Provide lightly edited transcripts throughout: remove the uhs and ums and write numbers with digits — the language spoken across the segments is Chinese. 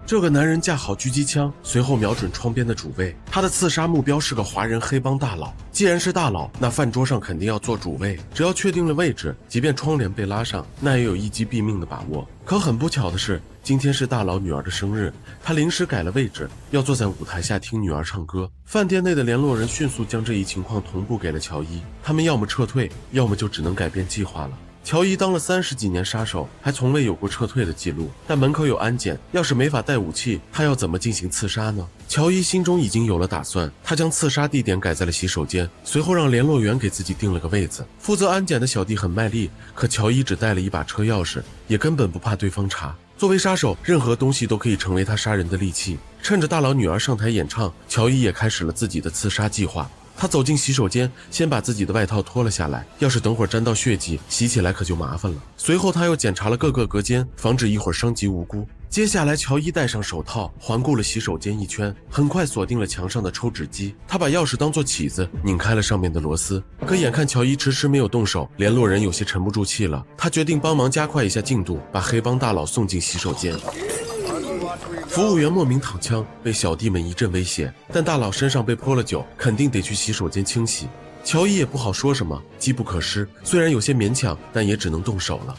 这个男人架好狙击枪，随后瞄准窗边的主位。他的刺杀目标是个华人黑帮大佬。既然是大佬，那饭桌上肯定要坐主位。只要确定了位置，即便窗帘被拉上，那也有一击毙命的把握。可很不巧的是，今天是大佬女儿的生日，他临时改了位置，要坐在舞台下听女儿唱歌。饭店内的联络人迅速将这一情况同步给了乔伊，他们要么撤退，要么就只能改变计划了。乔伊当了30几年杀手，还从未有过撤退的记录，但门口有安检，要是没法带武器，他要怎么进行刺杀呢？乔伊心中已经有了打算，他将刺杀地点改在了洗手间，随后让联络员给自己定了个位子。负责安检的小弟很卖力，可乔伊只带了一把车钥匙，也根本不怕对方查。作为杀手，任何东西都可以成为他杀人的利器。趁着大佬女儿上台演唱，乔伊也开始了自己的刺杀计划。他走进洗手间，先把自己的外套脱了下来，要是等会儿沾到血迹，洗起来可就麻烦了。随后他又检查了各个隔间，防止一会儿伤及无辜。接下来乔伊戴上手套，环顾了洗手间一圈，很快锁定了墙上的抽纸机。他把钥匙当作起子，拧开了上面的螺丝。可眼看乔伊迟迟没有动手，联络人有些沉不住气了，他决定帮忙加快一下进度，把黑帮大佬送进洗手间。服务员莫名躺枪，被小弟们一阵威胁，但大佬身上被泼了酒，肯定得去洗手间清洗。乔伊也不好说什么，机不可失，虽然有些勉强，但也只能动手了。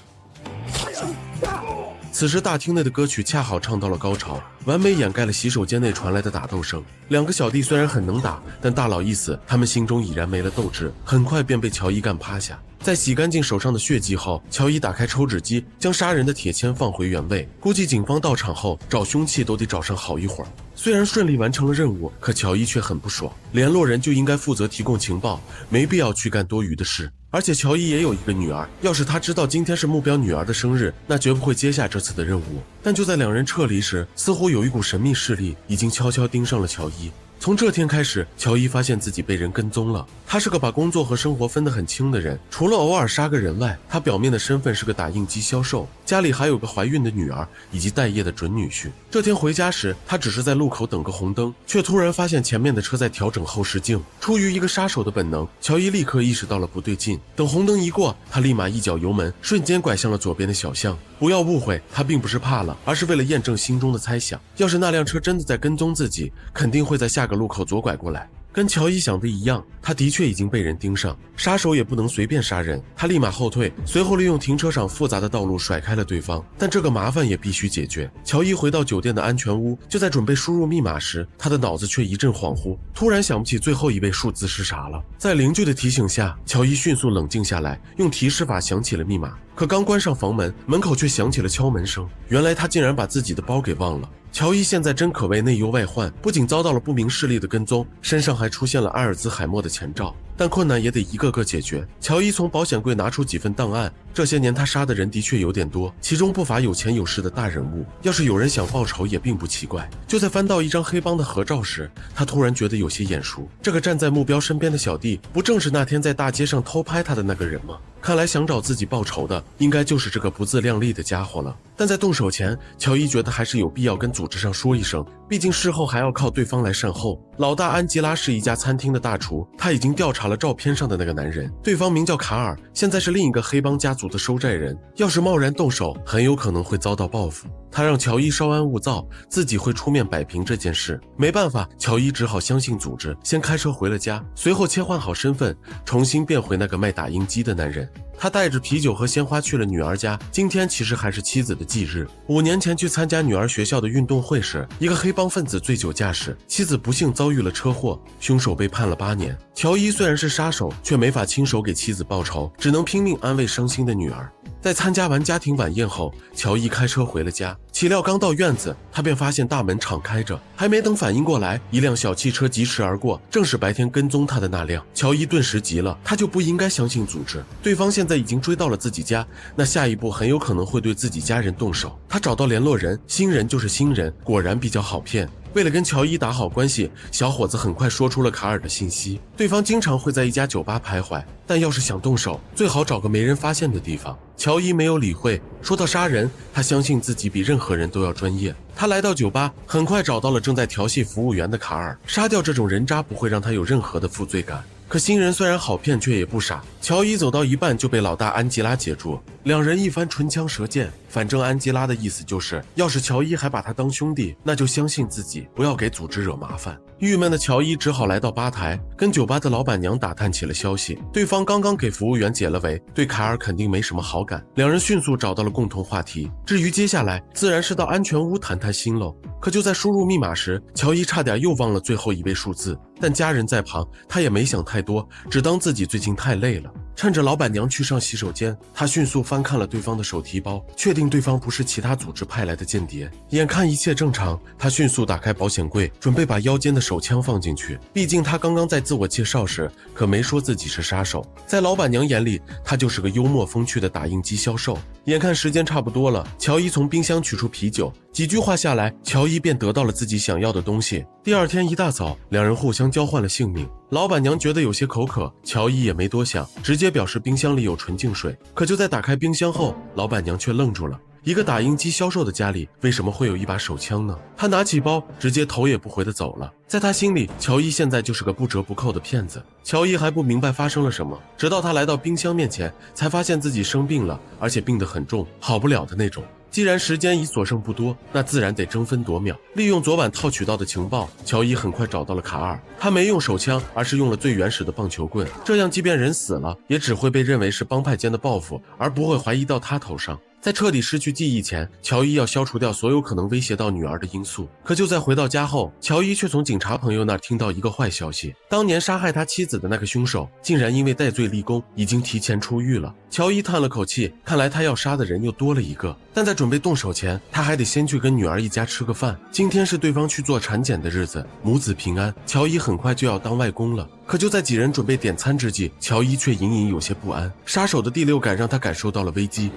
此时大厅内的歌曲恰好唱到了高潮，完美掩盖了洗手间内传来的打斗声。两个小弟虽然很能打，但大佬一死，他们心中已然没了斗志，很快便被乔伊干趴下。在洗干净手上的血迹后，乔伊打开抽纸机，将杀人的铁签放回原位。估计警方到场后找凶器都得找上好一会儿。虽然顺利完成了任务，可乔伊却很不爽。联络人就应该负责提供情报，没必要去干多余的事。而且乔伊也有一个女儿，要是他知道今天是目标女儿的生日，那绝不会接下这次的任务。但就在两人撤离时，似乎有一股神秘势力已经悄悄盯上了乔伊。从这天开始，乔伊发现自己被人跟踪了。他是个把工作和生活分得很清的人，除了偶尔杀个人外，他表面的身份是个打印机销售，家里还有个怀孕的女儿以及待业的准女婿。这天回家时，他只是在路口等个红灯，却突然发现前面的车在调整后视镜。出于一个杀手的本能，乔伊立刻意识到了不对劲。等红灯一过，他立马一脚油门，瞬间拐向了左边的小巷。不要误会，他并不是怕了，而是为了验证心中的猜想。要是那辆车真的在跟踪自己，肯定会在下个路口左拐过来。跟乔伊想的一样，他的确已经被人盯上。杀手也不能随便杀人，他立马后退，随后利用停车场复杂的道路甩开了对方。但这个麻烦也必须解决。乔伊回到酒店的安全屋，就在准备输入密码时，他的脑子却一阵恍惚，突然想不起最后一位数字是啥了。在邻居的提醒下，乔伊迅速冷静下来，用提示法想起了密码。可刚关上房门，门口却响起了敲门声。原来他竟然把自己的包给忘了。乔伊现在真可谓内忧外患，不仅遭到了不明势力的跟踪，身上还出现了阿尔兹海默的前兆。但困难也得一个个解决。乔伊从保险柜拿出几份档案，这些年他杀的人的确有点多，其中不乏有钱有势的大人物，要是有人想报仇也并不奇怪。就在翻到一张黑帮的合照时，他突然觉得有些眼熟，这个站在目标身边的小弟，不正是那天在大街上偷拍他的那个人吗？看来想找自己报仇的，应该就是这个不自量力的家伙了。但在动手前，乔伊觉得还是有必要跟组织上说一声，毕竟事后还要靠对方来善后。老大安吉拉是一家餐厅的大厨，他已经调查了照片上的那个男人，对方名叫卡尔，现在是另一个黑帮家族的收债人，要是贸然动手，很有可能会遭到报复。他让乔伊稍安勿躁，自己会出面摆平这件事。没办法，乔伊只好相信组织，先开车回了家，随后切换好身份，重新变回那个卖打印机的男人。他带着啤酒和鲜花去了女儿家，今天其实还是妻子的忌日。5年前去参加女儿学校的运动会时，一个黑帮分子醉酒驾驶，妻子不幸遭遇了车祸，凶手被判了8年。乔伊虽然是杀手，却没法亲手给妻子报仇，只能拼命安慰伤心的女儿。在参加完家庭晚宴后，乔伊开车回了家，岂料刚到院子，他便发现大门敞开着，还没等反应过来，一辆小汽车疾驰而过，正是白天跟踪他的那辆。乔伊顿时急了，他就不应该相信组织，对方现在已经追到了自己家，那下一步很有可能会对自己家人动手。他找到联络人，新人就是新人，果然比较好骗。为了跟乔伊打好关系，小伙子很快说出了卡尔的信息，对方经常会在一家酒吧徘徊，但要是想动手，最好找个没人发现的地方。乔伊没有理会，说到杀人，他相信自己比任何人都要专业。他来到酒吧，很快找到了正在调戏服务员的卡尔，杀掉这种人渣不会让他有任何的负罪感。可新人虽然好骗，却也不傻。乔伊走到一半就被老大安吉拉截住，两人一番唇枪舌剑。反正安吉拉的意思就是，要是乔伊还把他当兄弟，那就相信自己，不要给组织惹麻烦。郁闷的乔伊只好来到吧台，跟酒吧的老板娘打探起了消息。对方刚刚给服务员解了围，对凯尔肯定没什么好感。两人迅速找到了共同话题。至于接下来，自然是到安全屋谈谈心喽。可就在输入密码时，乔伊差点又忘了最后一位数字。但家人在旁，他也没想太多，只当自己最近太累了。趁着老板娘去上洗手间，他迅速翻看了对方的手提包，确定对方不是其他组织派来的间谍。眼看一切正常，他迅速打开保险柜，准备把腰间的手枪放进去。毕竟他刚刚在自我介绍时可没说自己是杀手，在老板娘眼里，他就是个幽默风趣的打印机销售。眼看时间差不多了，乔伊从冰箱取出啤酒，几句话下来，乔伊便得到了自己想要的东西。第二天一大早，两人互相交换了姓名。老板娘觉得有些口渴，乔伊也没多想，直接表示冰箱里有纯净水。可就在打开冰箱后，老板娘却愣住了。一个打印机销售的家里为什么会有一把手枪呢？他拿起包，直接头也不回地走了。在他心里，乔伊现在就是个不折不扣的骗子。乔伊还不明白发生了什么，直到他来到冰箱面前，才发现自己生病了，而且病得很重，好不了的那种。既然时间已所剩不多，那自然得争分夺秒。利用昨晚套取到的情报，乔伊很快找到了卡尔。他没用手枪，而是用了最原始的棒球棍，这样即便人死了，也只会被认为是帮派间的报复，而不会怀疑到他头上。在彻底失去记忆前，乔伊要消除掉所有可能威胁到女儿的因素。可就在回到家后，乔伊却从警察朋友那儿听到一个坏消息：当年杀害他妻子的那个凶手，竟然因为戴罪立功，已经提前出狱了。乔伊叹了口气，看来他要杀的人又多了一个。但在准备动手前，他还得先去跟女儿一家吃个饭。今天是对方去做产检的日子，母子平安，乔伊很快就要当外公了。可就在几人准备点餐之际，乔伊却隐隐有些不安。杀手的第六感让他感受到了危机。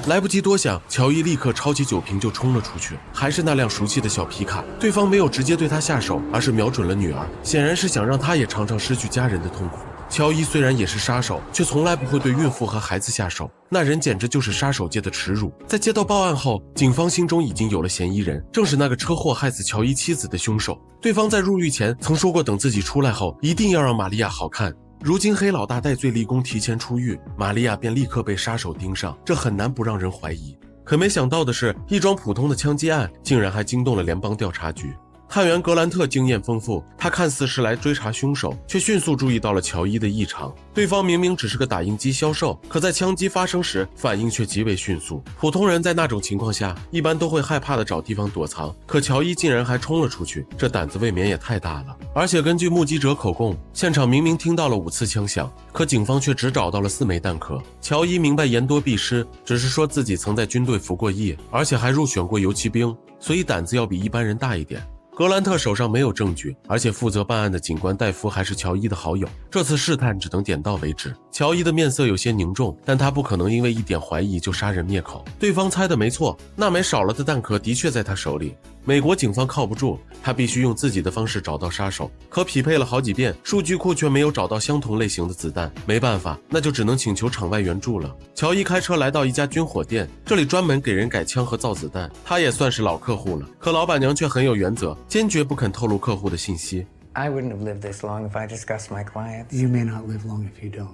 来不及多想，乔伊立刻抄起酒瓶就冲了出去，还是那辆熟悉的小皮卡。对方没有直接对他下手，而是瞄准了女儿，显然是想让他也尝尝失去家人的痛苦。乔伊虽然也是杀手，却从来不会对孕妇和孩子下手，那人简直就是杀手界的耻辱。在接到报案后，警方心中已经有了嫌疑人，正是那个车祸害死乔伊妻子的凶手。对方在入狱前曾说过，等自己出来后，一定要让玛利亚好看。如今黑老大戴罪立功，提前出狱，玛利亚便立刻被杀手盯上，这很难不让人怀疑。可没想到的是，一桩普通的枪击案竟然还惊动了联邦调查局。探员格兰特经验丰富，他看似是来追查凶手，却迅速注意到了乔伊的异常。对方明明只是个打印机销售，可在枪击发生时反应却极为迅速。普通人在那种情况下一般都会害怕的找地方躲藏，可乔伊竟然还冲了出去，这胆子未免也太大了。而且根据目击者口供，现场明明听到了5次枪响，可警方却只找到了4枚弹壳。乔伊明白言多必失，只是说自己曾在军队服过役，而且还入选过游骑兵，所以胆子要比一般人大一点。格兰特手上没有证据，而且负责办案的警官戴夫还是乔伊的好友，这次试探只能点到为止。乔伊的面色有些凝重，但他不可能因为一点怀疑就杀人灭口。对方猜的没错，那枚少了的弹壳的确在他手里。美国警方靠不住，他必须用自己的方式找到杀手，可匹配了好几遍，数据库却没有找到相同类型的子弹。没办法，那就只能请求场外援助了。乔伊开车来到一家军火店，这里专门给人改枪和造子弹，他也算是老客户了。可老板娘却很有原则，坚决不肯透露客户的信息。 I wouldn't have lived this long if I discussed my clients. You may not live long if you don't.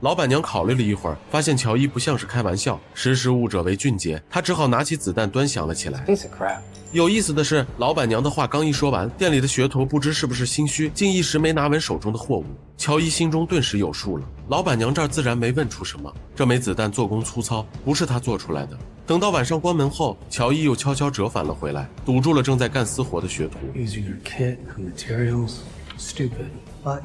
老板娘考虑了一会儿，发现乔伊不像是开玩笑，识时务者为俊杰，她只好拿起子弹端详了起来。Piece of crap. 有意思的是，老板娘的话刚一说完，店里的学徒不知是不是心虚，竟一时没拿稳手中的货物。乔伊心中顿时有数了，老板娘这儿自然没问出什么，这枚子弹做工粗糙，不是他做出来的。等到晚上关门后，乔伊又悄悄折返了回来，堵住了正在干私活的学徒。 Using your kit and materials, stupid, but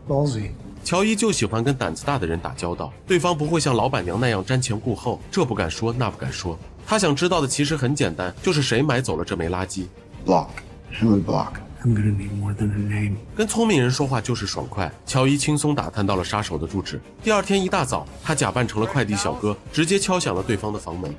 ballsy. 乔伊就喜欢跟胆子大的人打交道，对方不会像老板娘那样瞻前顾后，这不敢说那不敢说。他想知道的其实很简单，就是谁买走了这枚垃圾。 Block. Henry Block. I'm gonna need more than a name. 跟聪明人说话就是爽快，乔伊轻松打探到了杀手的住址。第二天一大早，他假扮成了快递小哥，直接敲响了对方的房门。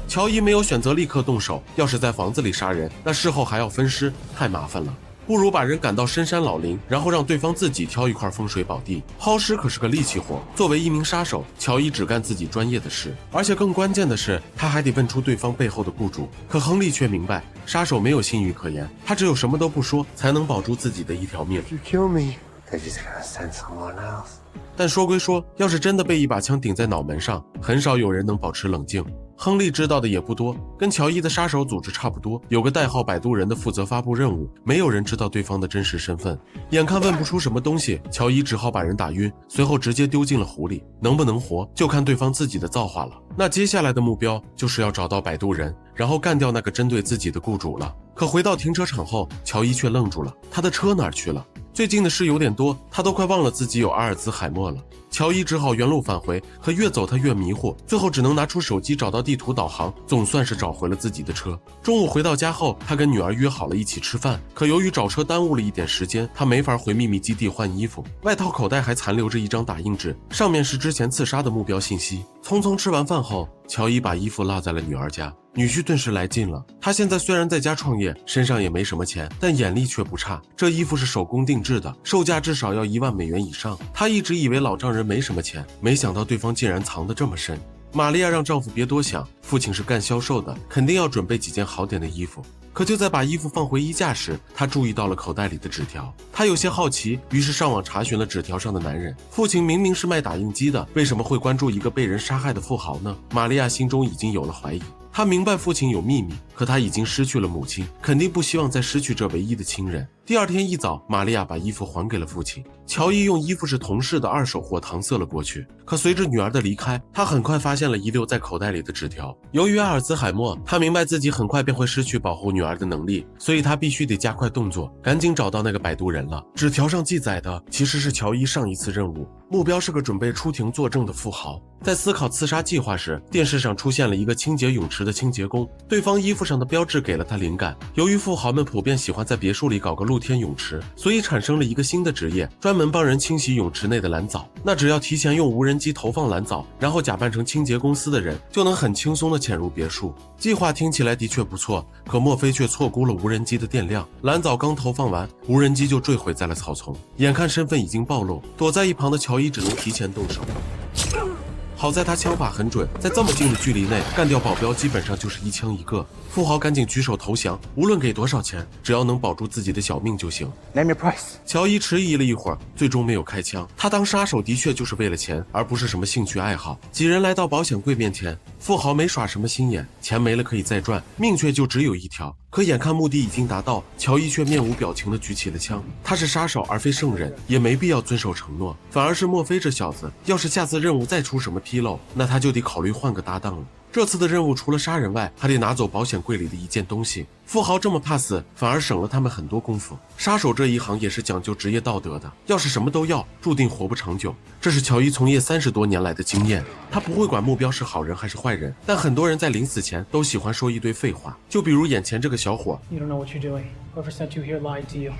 乔伊没有选择立刻动手，要是在房子里杀人，那事后还要分尸，太麻烦了。不如把人赶到深山老林，然后让对方自己挑一块风水宝地。薅尸可是个力气活，作为一名杀手，乔伊只干自己专业的事，而且更关键的是，他还得问出对方背后的雇主。可亨利却明白，杀手没有信誉可言，他只有什么都不说，才能保住自己的一条命。 You kill me. They're just gonna send someone else. 但说归说，要是真的被一把枪顶在脑门上，很少有人能保持冷静。亨利知道的也不多，跟乔伊的杀手组织差不多，有个代号摆渡人的负责发布任务，没有人知道对方的真实身份。眼看问不出什么东西，乔伊只好把人打晕，随后直接丢进了湖里。能不能活，就看对方自己的造化了。那接下来的目标就是要找到摆渡人，然后干掉那个针对自己的雇主了。可回到停车场后，乔伊却愣住了，他的车哪儿去了？最近的事有点多，他都快忘了自己有阿尔兹海默了。乔伊只好原路返回，可越走他越迷糊，最后只能拿出手机找到地图导航，总算是找回了自己的车。中午回到家后，他跟女儿约好了一起吃饭，可由于找车耽误了一点时间，他没法回秘密基地换衣服，外套口袋还残留着一张打印纸，上面是之前刺杀的目标信息。匆匆吃完饭后，乔伊把衣服落在了女儿家。女婿顿时来劲了，他现在虽然在家创业，身上也没什么钱，但眼力却不差。这衣服是手工定制的，售价至少要10000美元以上。他一直以为老丈人没什么钱，没想到对方竟然藏得这么深。玛利亚让丈夫别多想，父亲是干销售的，肯定要准备几件好点的衣服。可就在把衣服放回衣架时，她注意到了口袋里的纸条。她有些好奇，于是上网查询了纸条上的男人。父亲明明是卖打印机的，为什么会关注一个被人杀害的富豪呢？玛利亚心中已经有了怀疑。她明白父亲有秘密，可她已经失去了母亲，肯定不希望再失去这唯一的亲人。第二天一早，玛利亚把衣服还给了父亲。乔伊用衣服是同事的二手货搪塞了过去，可随着女儿的离开，他很快发现了遗留在口袋里的纸条。由于阿尔兹海默，他明白自己很快便会失去保护女儿的能力，所以他必须得加快动作，赶紧找到那个摆渡人了。纸条上记载的其实是乔伊上一次任务，目标是个准备出庭作证的富豪。在思考刺杀计划时，电视上出现了一个清洁泳池的清洁工，对方衣服上的标志给了他灵感。由于富豪们普遍喜欢在别墅里搞个露天泳池，所以产生了一个新的职业，专门帮人清洗泳池内的蓝藻。那只要提前用无人机投放蓝藻，然后假扮成清洁公司的人，就能很轻松地潜入别墅。计划听起来的确不错，可莫非却错估了无人机的电量。蓝藻刚投放完，无人机就坠毁在了草丛。眼看身份已经暴露，躲在一旁的乔伊只能提前动手。好在他枪法很准，在这么近的距离内干掉保镖基本上就是一枪一个。富豪赶紧举手投降，无论给多少钱，只要能保住自己的小命就行。 Name your price. 乔伊迟疑了一会儿，最终没有开枪。他当杀手的确就是为了钱，而不是什么兴趣爱好。几人来到保险柜面前，富豪没耍什么心眼，钱没了可以再赚，命却就只有一条。可眼看目的已经达到，乔伊却面无表情地举起了枪。他是杀手而非圣人，也没必要遵守承诺。反而是墨菲这小子，要是下次任务再出什么纰漏，那他就得考虑换个搭档了。这次的任务除了杀人外，还得拿走保险柜里的一件东西。富豪这么怕死，反而省了他们很多功夫。杀手这一行也是讲究职业道德的，要是什么都要，注定活不长久。这是乔伊从业30多年来的经验。他不会管目标是好人还是坏人，但很多人在临死前都喜欢说一堆废话，就比如眼前这个小伙。 You don't know what you're doing. Whoever sent you here lied to you.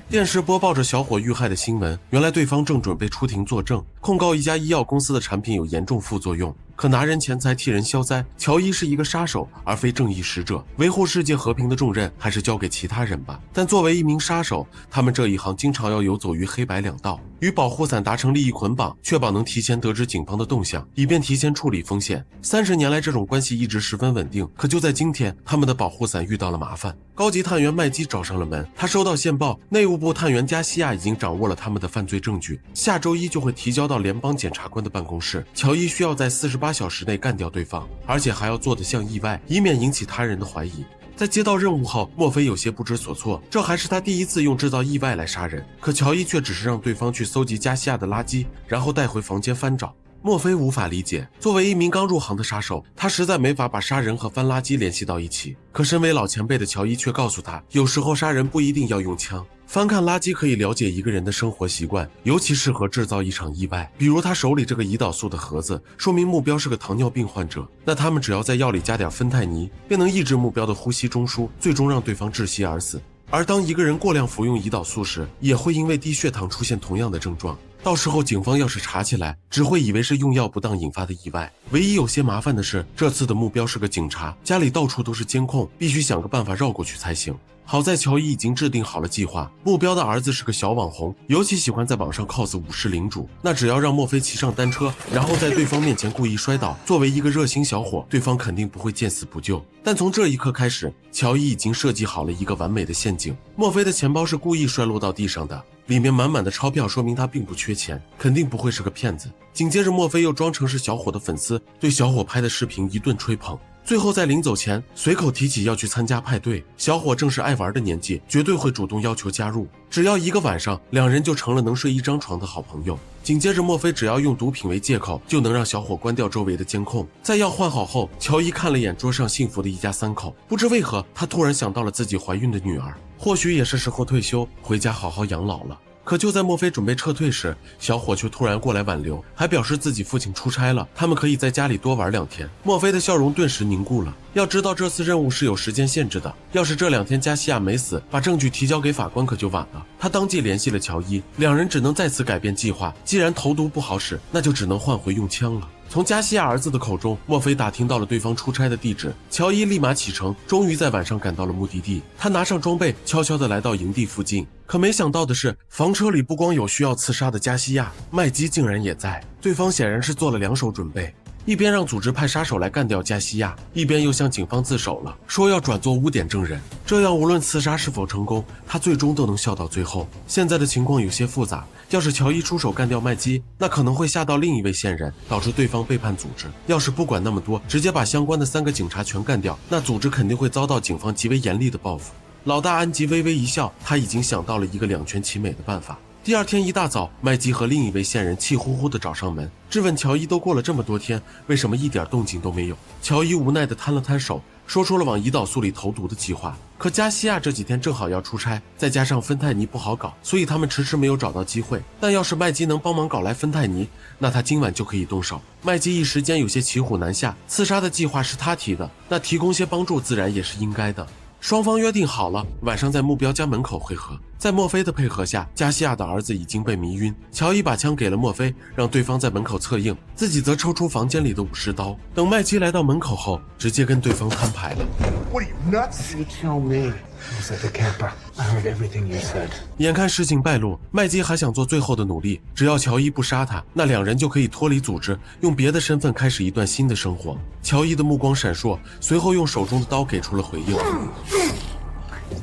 电视播报着小伙遇害的新闻，原来对方正准备出庭作证，控告一家医药公司的产品有严重副作用。可拿人钱财替人消灾，乔伊是一个杀手，而非正义使者，维护世界和平的重任还是交给其他人吧。但作为一名杀手，他们这一行经常要游走于黑白两道，与保护伞达成利益捆绑，确保能提前得知警方的动向，以便提前处理风险。30年来，这种关系一直十分稳定。可就在今天，他们的保护伞遇到了麻烦。高级探员麦基找上了门，他收到线报，内务部探员加西亚已经掌握了他们的犯罪证据，下周一就会提交到联邦检察官的办公室。乔伊需要在48小时内干掉对方，而且还要做得像意外，以免引起他人的怀疑。在接到任务后，墨菲有些不知所措，这还是他第一次用制造意外来杀人。可乔伊却只是让对方去搜集加西亚的垃圾，然后带回房间翻找。墨菲无法理解，作为一名刚入行的杀手，他实在没法把杀人和翻垃圾联系到一起。可身为老前辈的乔伊却告诉他，有时候杀人不一定要用枪，翻看垃圾可以了解一个人的生活习惯，尤其适合制造一场意外。比如他手里这个胰岛素的盒子，说明目标是个糖尿病患者，那他们只要在药里加点芬太尼，便能抑制目标的呼吸中枢，最终让对方窒息而死。而当一个人过量服用胰岛素时，也会因为低血糖出现同样的症状。到时候警方要是查起来，只会以为是用药不当引发的意外。唯一有些麻烦的是，这次的目标是个警察，家里到处都是监控，必须想个办法绕过去才行。好在乔伊已经制定好了计划，目标的儿子是个小网红，尤其喜欢在网上 cos 武士领主。那只要让墨菲骑上单车，然后在对方面前故意摔倒，作为一个热心小伙，对方肯定不会见死不救。但从这一刻开始，乔伊已经设计好了一个完美的陷阱。墨菲的钱包是故意摔落到地上的，里面满满的钞票，说明他并不缺钱，肯定不会是个骗子。紧接着墨菲又装成是小伙的粉丝，对小伙拍的视频一顿吹捧。最后在临走前随口提起要去参加派对，小伙正是爱玩的年纪，绝对会主动要求加入。只要一个晚上，两人就成了能睡一张床的好朋友。紧接着墨菲只要用毒品为借口，就能让小伙关掉周围的监控。在药换好后，乔伊看了眼桌上幸福的一家三口，不知为何他突然想到了自己怀孕的女儿，或许也是时候退休，回家好好养老了。可就在墨菲准备撤退时，小伙却突然过来挽留，还表示自己父亲出差了，他们可以在家里多玩2天。墨菲的笑容顿时凝固了。要知道这次任务是有时间限制的，要是这2天加西亚没死，把证据提交给法官可就晚了。他当即联系了乔伊，两人只能再次改变计划。既然投毒不好使，那就只能换回用枪了。从加西亚儿子的口中，墨菲打听到了对方出差的地址，乔伊立马启程，终于在晚上赶到了目的地。他拿上装备，悄悄地来到营地附近。可没想到的是，房车里不光有需要刺杀的加西亚，麦基竟然也在。对方显然是做了2手准备，一边让组织派杀手来干掉加西亚，一边又向警方自首了，说要转做污点证人。这样无论刺杀是否成功，他最终都能笑到最后。现在的情况有些复杂，要是乔伊出手干掉麦基，那可能会吓到另一位线人，导致对方背叛组织。要是不管那么多，直接把相关的3个警察全干掉，那组织肯定会遭到警方极为严厉的报复。老大安吉微微一笑，他已经想到了一个2全其美的办法。第2天一大早，麦基和另一位线人气呼呼地找上门，质问乔伊都过了这么多天，为什么一点动静都没有。乔伊无奈地摊了摊手，说出了往胰岛素里投毒的计划。可加西亚这几天正好要出差，再加上芬太尼不好搞，所以他们迟迟没有找到机会。但要是麦基能帮忙搞来芬太尼，那他今晚就可以动手。麦基一时间有些骑虎难下，刺杀的计划是他提的，那提供些帮助自然也是应该的。双方约定好了，晚上在目标家门口会合。在墨菲的配合下，加西亚的儿子已经被迷晕。乔伊把枪给了墨菲，让对方在门口策应，自己则抽出房间里的武士刀。等麦基来到门口后，直接跟对方摊牌了。What are you nuts? You tell me. I was at the camper. I heard everything you said. 眼看事情败露，麦基还想做最后的努力，只要乔伊不杀他，那2人就可以脱离组织，用别的身份开始一段新的生活。乔伊的目光闪烁，随后用手中的刀给出了回应。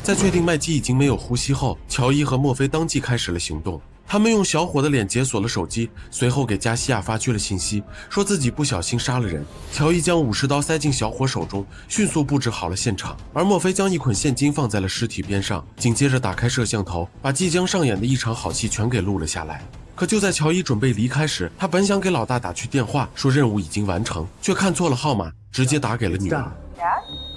在确定麦基已经没有呼吸后，乔伊和墨菲当即开始了行动。他们用小伙的脸解锁了手机，随后给加西亚发去了信息，说自己不小心杀了人。乔伊将武士刀塞进小伙手中，迅速布置好了现场，而墨菲将一捆现金放在了尸体边上，紧接着打开摄像头，把即将上演的一场好戏全给录了下来。可就在乔伊准备离开时，他本想给老大打去电话，说任务已经完成，却看错了号码，直接打给了女儿。Dad?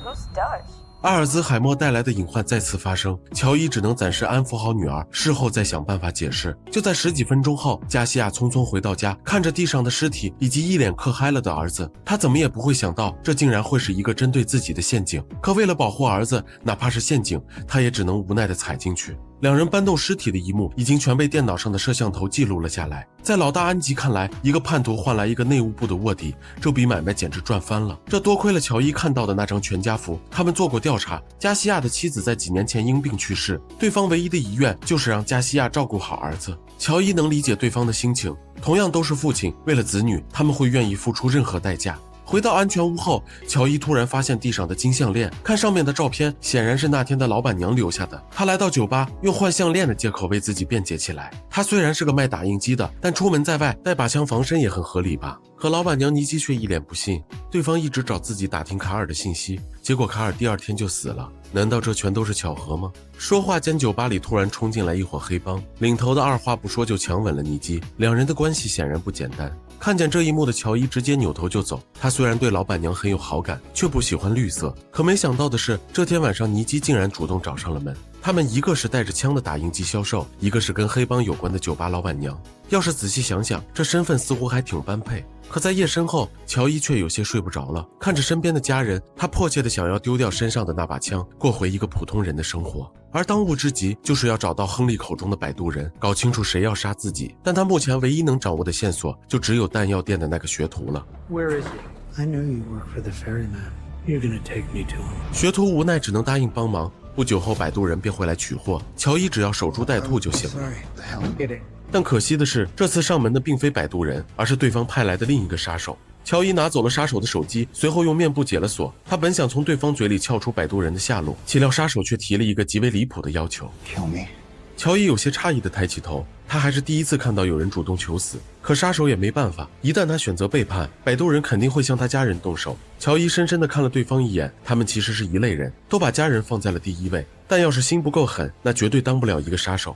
Who's Dutch? 阿尔兹海默带来的隐患再次发生，乔伊只能暂时安抚好女儿，事后再想办法解释。就在10几分钟后，加西亚匆匆回到家，看着地上的尸体以及一脸嗑嗨了的儿子，他怎么也不会想到，这竟然会是一个针对自己的陷阱。可为了保护儿子，哪怕是陷阱，他也只能无奈地踩进去。2人搬动尸体的一幕已经全被电脑上的摄像头记录了下来。在老大安吉看来，一个叛徒换来一个内务部的卧底，这笔买卖简直赚翻了。这多亏了乔伊看到的那张全家福。他们做过调查，加西亚的妻子在几年前因病去世，对方唯一的遗愿就是让加西亚照顾好儿子。乔伊能理解对方的心情，同样都是父亲，为了子女，他们会愿意付出任何代价。回到安全屋后，乔伊突然发现地上的金项链，看上面的照片，显然是那天的老板娘留下的。他来到酒吧，用换项链的借口为自己辩解起来。他虽然是个卖打印机的，但出门在外带把枪防身也很合理吧？可老板娘尼基却一脸不信，对方一直找自己打听卡尔的信息，结果卡尔第2天就死了。难道这全都是巧合吗？说话间，酒吧里突然冲进来一伙黑帮，领头的二话不说就强吻了尼基，两人的关系显然不简单。看见这一幕的乔伊直接扭头就走，他虽然对老板娘很有好感，却不喜欢绿色。可没想到的是，这天晚上尼基竟然主动找上了门。他们一个是带着枪的打印机销售，一个是跟黑帮有关的酒吧老板娘。要是仔细想想，这身份似乎还挺般配。可在夜深后，乔伊却有些睡不着了。看着身边的家人，他迫切地想要丢掉身上的那把枪，过回一个普通人的生活。而当务之急就是要找到亨利口中的摆渡人，搞清楚谁要杀自己。但他目前唯一能掌握的线索，就只有弹药店的那个学徒了。 Where is he? I know you work for the ferryman. You're gonna take me to him. 学徒无奈只能答应帮忙。不久后，摆渡人便会来取货，乔伊只要守株待兔就行了。 Sorry. Get it. 但可惜的是，这次上门的并非摆渡人，而是对方派来的另一个杀手。乔伊拿走了杀手的手机，随后用面部解了锁。他本想从对方嘴里撬出摆渡人的下落，岂料杀手却提了一个极为离谱的要求。 Kill me. 乔伊有些诧异地抬起头，他还是第一次看到有人主动求死。可杀手也没办法，一旦他选择背叛，摆渡人肯定会向他家人动手。乔伊深深地看了对方一眼，他们其实是一类人，都把家人放在了第一位。但要是心不够狠，那绝对当不了一个杀手。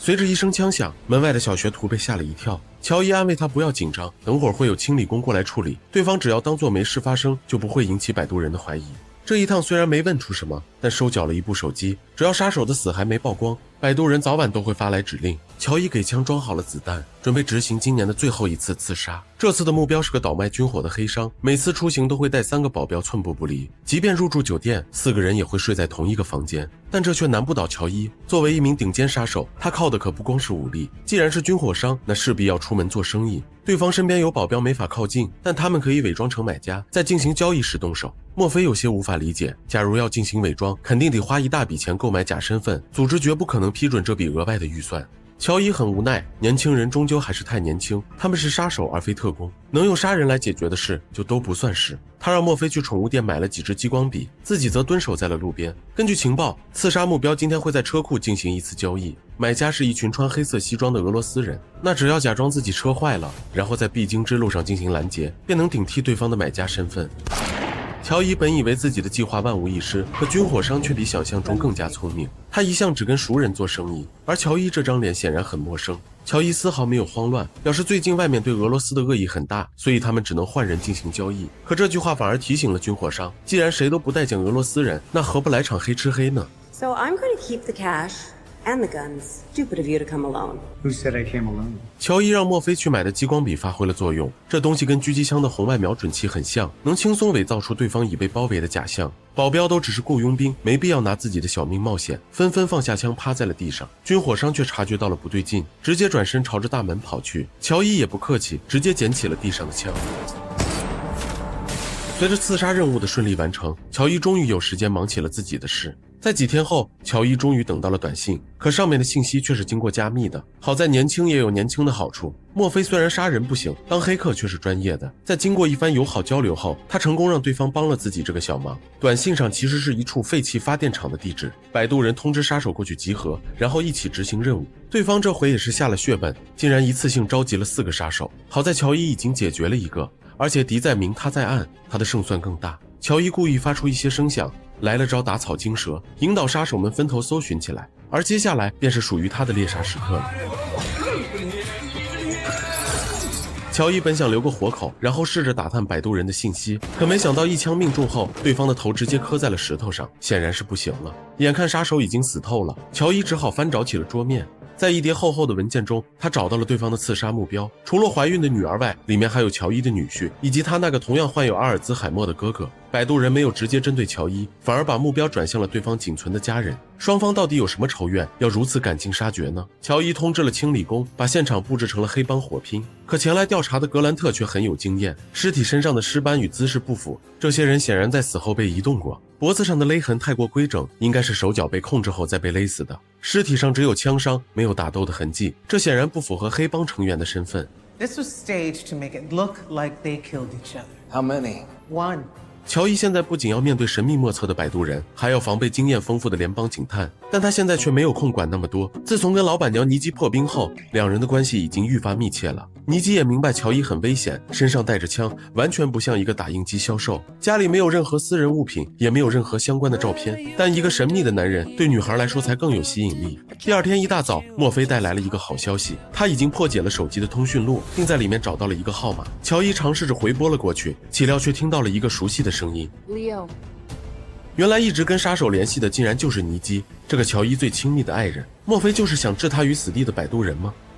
随着一声枪响，门外的小学徒被吓了一跳。乔伊安慰他不要紧张，等会儿会有清理工过来处理，对方只要当作没事发生，就不会引起摆渡人的怀疑。这一趟虽然没问出什么，但收缴了一部手机，只要杀手的死还没曝光，摆渡人早晚都会发来指令。乔伊给枪装好了子弹，准备执行今年的最后一次刺杀。这次的目标是个倒卖军火的黑商，每次出行都会带3个保镖寸步不离，即便入住酒店，4个人也会睡在同一个房间。但这却难不倒乔伊，作为一名顶尖杀手，他靠的可不光是武力。既然是军火商，那势必要出门做生意。对方身边有保镖没法靠近，但他们可以伪装成买家，在进行交易时动手。莫非有些无法理解，假如要进行伪装，肯定得花一大笔钱购买假身份，组织绝不可能批准这笔额外的预算。乔伊很无奈，年轻人终究还是太年轻，他们是杀手而非特工，能用杀人来解决的事就都不算事。他让莫非去宠物店买了几支激光笔，自己则蹲守在了路边。根据情报，刺杀目标今天会在车库进行一次交易，买家是一群穿黑色西装的俄罗斯人。那只要假装自己车坏了，然后在必经之路上进行拦截，便能顶替对方的买家身份。乔伊本以为自己的计划万无一失，可军火商却比想象中更加聪明。他一向只跟熟人做生意，而乔伊这张脸显然很陌生。乔伊丝毫没有慌乱，表示最近外面对俄罗斯的恶意很大，所以他们只能换人进行交易。可这句话反而提醒了军火商，既然谁都不待见俄罗斯人，那何不来场黑吃黑呢？ So I'm going to keep the cash and the guns. Stupid of you to come alone. Who said I came alone? 乔伊让莫非去买的激光笔发挥了作用，这东西跟狙击枪的红外瞄准器很像，能轻松伪造出对方已被包围的假象。保镖都只是雇佣兵，没必要拿自己的小命冒险，纷纷放下枪趴在了地上。军火商却察觉到了不对劲，直接转身朝着大门跑去。乔伊也不客气，直接捡起了地上的枪。随着刺杀任务的顺利完成，乔伊终于有时间忙起了自己的事。在几天后，乔伊终于等到了短信，可上面的信息却是经过加密的。好在年轻也有年轻的好处，莫非虽然杀人不行，当黑客却是专业的。在经过一番友好交流后，他成功让对方帮了自己这个小忙。短信上其实是一处废弃发电厂的地址，摆渡人通知杀手过去集合，然后一起执行任务。对方这回也是下了血本，竟然一次性召集了4个杀手。好在乔伊已经解决了一个，而且敌在明他在暗，他的胜算更大。乔伊故意发出一些声响，来了招打草惊蛇，引导杀手们分头搜寻起来，而接下来便是属于他的猎杀时刻了。乔伊本想留个活口，然后试着打探摆渡人的信息，可没想到一枪命中后，对方的头直接磕在了石头上，显然是不行了。眼看杀手已经死透了，乔伊只好翻找起了桌面。在一叠厚厚的文件中，他找到了对方的刺杀目标，除了怀孕的女儿外，里面还有乔伊的女婿，以及他那个同样患有阿尔兹海默的哥哥。摆渡人没有直接针对乔伊，反而把目标转向了对方仅存的家人。双方到底有什么仇怨，要如此赶尽杀绝呢？乔伊通知了清理工，把现场布置成了黑帮火拼。可前来调查的格兰特却很有经验，尸体身上的尸斑与姿势不符，这些人显然在死后被移动过。脖子上的勒痕太过规整，应该是手脚被控制后再被勒死的。尸体上只有枪伤，没有打斗的痕迹，这显然不符合黑帮成员的身份。 This was staged to make it look like they killed each other. How many? One. 乔伊现在不仅要面对神秘莫测的摆渡人，还要防备经验丰富的联邦警探，但他现在却没有空管那么多。自从跟老板娘尼基破冰后，两人的关系已经愈发密切了。尼基也明白乔伊很危险，身上带着枪，完全不像一个打印机销售。家里没有任何私人物品，也没有任何相关的照片，但一个神秘的男人对女孩来说才更有吸引力。第二天一大早，莫非带来了一个好消息，他已经破解了手机的通讯录，并在里面找到了一个号码。乔伊尝试着回拨了过去，岂料却听到了一个熟悉的声音。 Leo. 原来一直跟杀手联系的竟然就是尼基，这个乔伊最亲密的爱人。莫非就是想置他于死地的摆渡人吗？